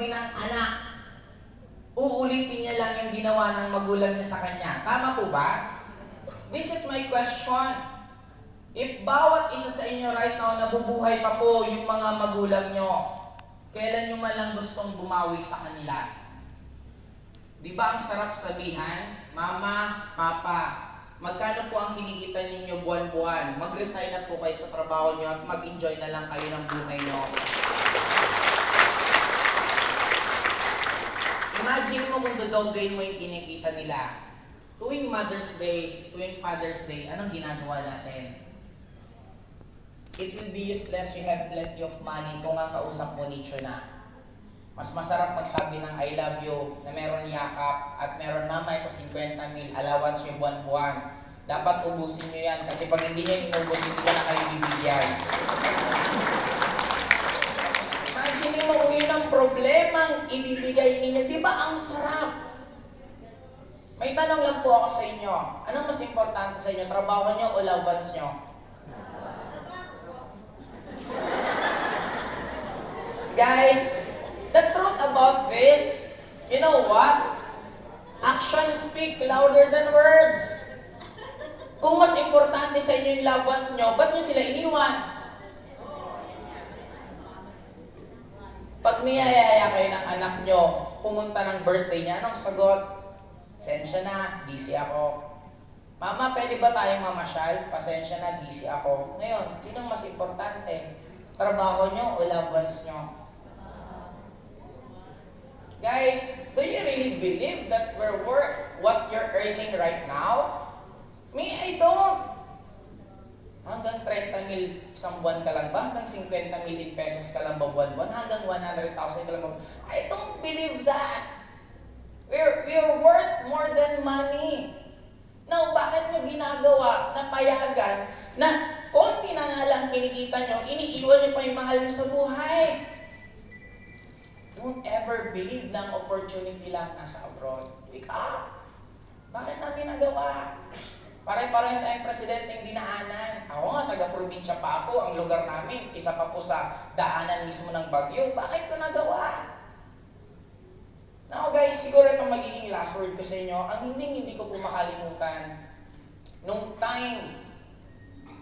din ng anak, uulitin niya lang yung ginawa ng magulang niya sa kanya. Tama po ba? This is my question. If bawat isa sa inyo right now nabubuhay pa po yung mga magulang nyo, kailan nyo man lang gustong bumawi sa kanila? Di ba ang sarap sabihan, Mama, Papa, magkano po ang kinikita ninyo buwan-buwan? Mag-resign na po kayo sa trabaho nyo at mag-enjoy na lang kayo ng buhay nyo. Imagine mo kung dodoblein mo yung kinikita nila. Tuwing Mother's Day, tuwing Father's Day, anong ginagawa natin? It will be useless, you have plenty of money kung ang kausap mo nature na. Mas masarap magsabi ng I love you na meron yakap at meron mama ito 50 mil allowance yung buwan-buwan. Dapat ubusin nyo yan kasi pag hindi nyo inubos, hindi ko na kayo bibigyan. Imagine mo kung yun ang problemang ibibigay ninyo. Di ba ang sarap? May tanong lang po ako sa inyo. Anong mas importante sa inyo? Trabaho nyo o loved ones nyo? Guys, the truth about this, you know what? Actions speak louder than words. Kung mas importante sa inyo yung loved ones nyo, ba't nyo sila iniwan? Pag niyayaya kayo ng anak nyo, pumunta ng birthday niya, anong sagot? Pasensya na, busy ako. Mama, pwede ba tayong mamasyal? Pasensya na, busy ako. Ngayon, sinong mas importante? Trabaho nyo o loved ones nyo? Guys, do you really believe that we're worth what you're earning right now? Me, I don't. Hanggang 30 mil isang buwan ka lang ba? Hanggang 50 million pesos ka lang ba buwan-buwan? Hanggang 100,000 ka lang ba? I don't believe that. We're worth more than money. Now, bakit nyo ginagawa na payagan na konti na nga lang kinikita nyo, iniiwan nyo pa yung mahal nyo sa buhay? Don't ever believe na ang opportunity lang nasa abroad. Wake up! Bakit namin nagawa? Pare-pareho tayong presidenteng dinaanan. Ako nga, taga-probinsya pa ako. Ang lugar namin, isa pa po sa daanan mismo ng bagyo. Bakit ko nagawa? Now guys, siguro itong magiging last word ko sa inyo. Ang hindi ko po makalimutan, nung time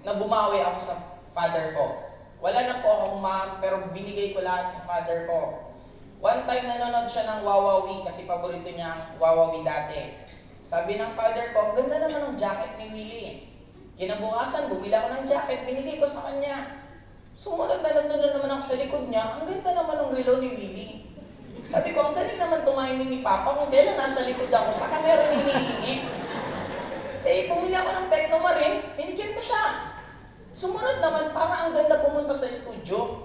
na bumawi ako sa father ko. Wala na po akong mom, pero binigay ko lahat sa father ko. One time nanonood siya ng Wawawi kasi paborito niya ang Wawawi dati. Sabi ng father ko, ang ganda naman ng jacket ni Willie. Kinabukasan, bumili ako ng jacket, binigay ko sa kanya. Sumunod na naman ako sa likod niya, ang ganda naman ng relo ni Willie. Sabi ko, ang galing naman tumiming ni Papa kung kailan nasa likod ako, sa camera hinihingi. Eh, bumili ako ng Tecno Marine, binigyan ko siya. Sumunod naman, parang ang ganda pumunta sa studio.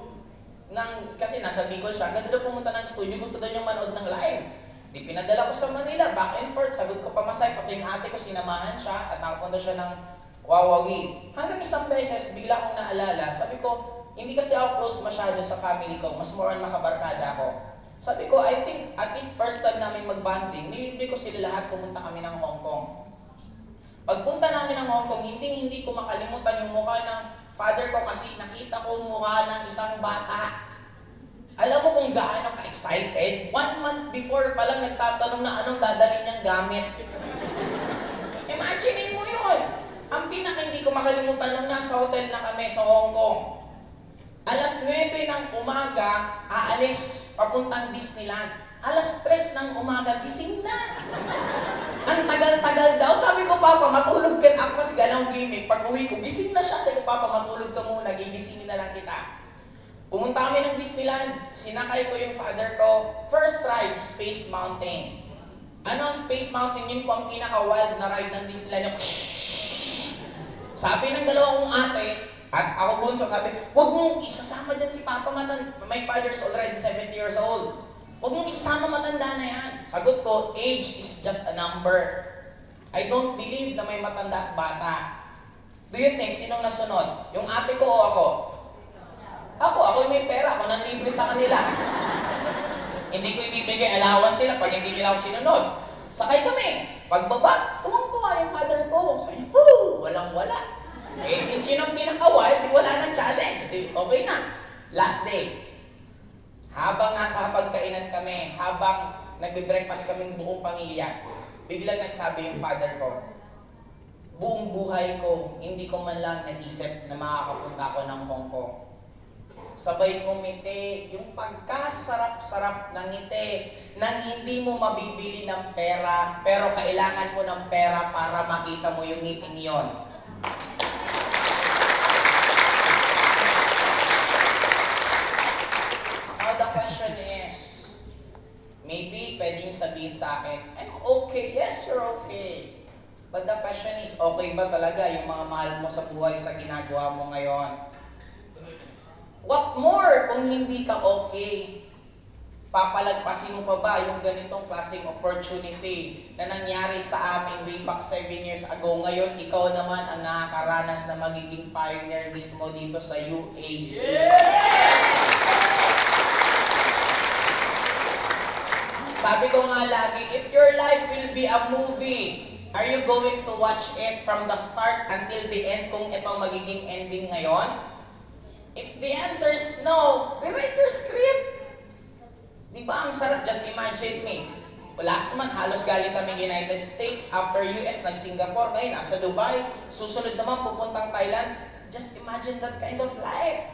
Kasi nasa Bicol siya, ganda daw pumunta ng studio, gusto daw niyang manood ng live. Di pinadala ko sa Manila, back and forth, sagot ko pamasay, pati yung ate ko, sinamahan siya at nakapunta siya ng Wawawi. Hanggang isang beses, bigla akong naalala, sabi ko, hindi kasi ako close masyado sa family ko, mas more on makabarkada ako. Sabi ko, I think at least first time namin mag-bonding, nilibre ko sila lahat, pumunta kami ng Hong Kong. Pagpunta namin ng Hong Kong, hindi ko makalimutan yung mukha ng father ko kasi nakita ko mukha ng isang bata. Alam mo kung gaano ka-excited? 1 month before pa lang nagtatanong na anong dadalhin niyang gamit. Imagine mo yun. Ang pinaka hindi ko makalimutan nung nasa hotel na kami sa Hong Kong. Alas 9 ng umaga, aalis, papuntang Disneyland. Alas 3 ng umaga, gising na. Ang tagal-tagal daw. Sabi ko, Papa, matulog ka na ako kasi ganang gimmick. Pag uwi ko, gising na siya. Sabi ko, Papa, matulog ka muna, gigisingin na lang kita. Pumunta kami ng Disneyland, sinakay ko yung father ko. First ride, Space Mountain. Ano ang Space Mountain? Yun po ang pinaka-wild na ride ng Disneyland. Sabi ng dalawang ate, at ako bunso, sabi, huwag mong isasama dyan si Papa matanda. My father's already 70 years old. Huwag mong isasama matanda na yan. Sagot ko, age is just a number. I don't believe na may matanda at bata. Do you think, sinong nasunod? Yung ate ko o ako? Ako yung may pera, ako nang libre sa kanila. Hindi ko ibibigay allowance sila pag hindi nila ako sinunod. Sakay kami. Pagbaba, tuwang-tuwa yung father ko. Sabi, walang-wala. Eh, since yun ang pinaka-wild, di wala nang challenge. Di, okay na. Last day. Habang nasa hapagkainan kami, kami habang nagbe-breakfast kaming buong pamilya. Biglang nagsabi yung father ko, buong buhay ko, hindi ko man lang naisip na makakapunta ako ng Hong Kong. Sabay kumiti, yung pagkasarap-sarap ng ngiti, nang hindi mo mabibili ng pera, pero kailangan mo ng pera para makita mo yung ngiting yon. Now the question is, maybe pwedeng sabihin sa akin, I'm okay. Yes, you're okay. But the question is, okay ba talaga yung mga mahal mo sa buhay sa ginagawa mo ngayon? What more kung hindi ka okay? Papalagpasin mo pa ba yung ganitong klaseng opportunity na nangyari sa amin way back 7 years ago? Ngayon, ikaw naman ang nakakaranas na magiging pioneer mismo dito sa UAE. Sabi ko nga lagi, if your life will be a movie, are you going to watch it from the start until the end kung ito magiging ending ngayon? If the answer is no, rewrite your script. Di ba ang sarap? Just imagine me. Last month, halos galing kami United States. After US, nag-Singapore. Ngayon, nasa Dubai. Susunod naman, pupuntang Thailand. Just imagine that kind of life.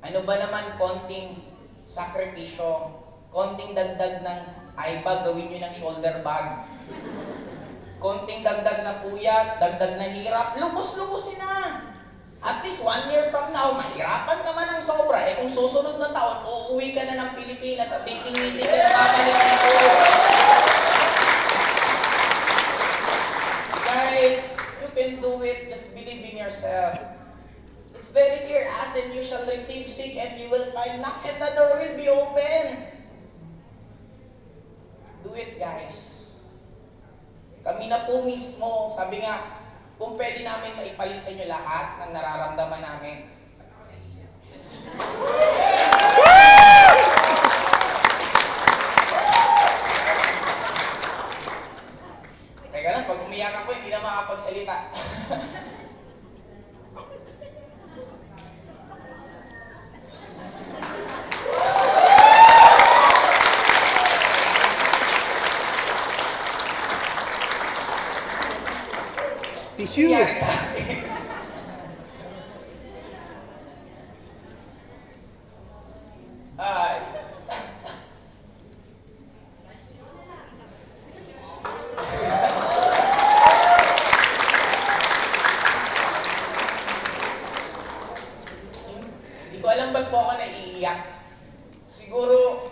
Ano ba naman konting sakripisyo, konting dagdag ng eye bag, gawin nyo ng shoulder bag. Konting dagdag na puyat, dagdag na hirap, lubos-lubosin na. At least 1 year from now, mahirapan ka man ng sobra. Eh kung susunod na taon, uuwi ka na ng Pilipinas at meeting-meeting ka na babalik dito. Guys, you can do it. Just believe in yourself. It's very clear. Ask and you shall receive, seek and you will find, knock and the door will be open. Do it, guys. Kami na po mismo, sabi nga, kung pwede namin maipalit sa inyo lahat ng nararamdaman namin. Teka lang, pag umiyak ako, hindi na makapagsalita. Tissue! Nangyari sa akin. Ay. Hindi ko alam ba't po ako naiiyak. Siguro,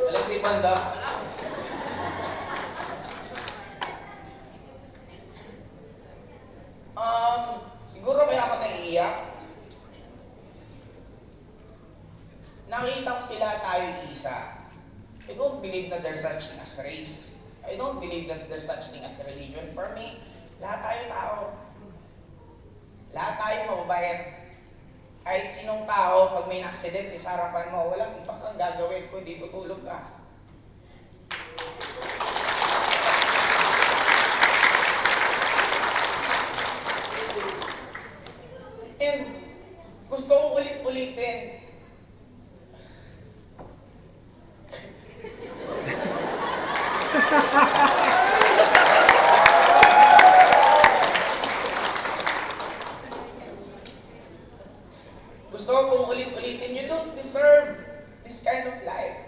alam si Banda. Siguro kaya ako naiiyak. Nakita ko sila tayo isa. I don't believe that there's such thing as race. I don't believe that there's such thing as religion. For me, lahat tayo tao. Lahat tayo mababait. Kahit sinong tao, pag may na-aksidente sa harapan mo, walang iba kang gagawin kundi tutulog ka. And gusto kong ulit-ulitin. Gusto ko kung ulit-ulitin, you don't deserve this kind of life.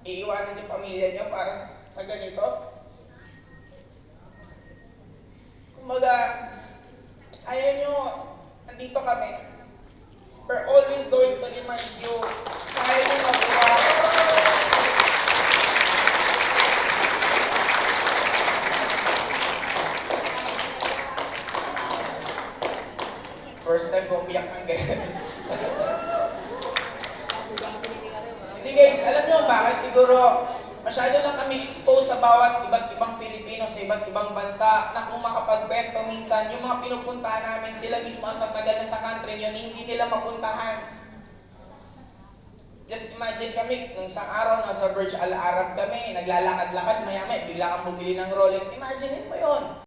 Iiwanan yung pamilya niyo para sa ganito. Kumbaga, ayaw nyo, andito kami. We're always going to remind you, kaya nyo mabuhay. First time ko umiyak ng ganyan. Hindi guys, alam nyo bakit? Siguro, masyado lang kami exposed sa bawat iba't ibang Pilipino sa iba't ibang bansa na kung makapagkwento minsan, yung mga pinupuntahan namin, sila mismo ang tatagal na sa country yun, hindi nila mapuntahan. Just imagine kami, nung isang araw, nasa Burj Al Arab kami, naglalakad-lakad, maya-maya, bigla kang bumili ng Rolex. Imagine mo yun.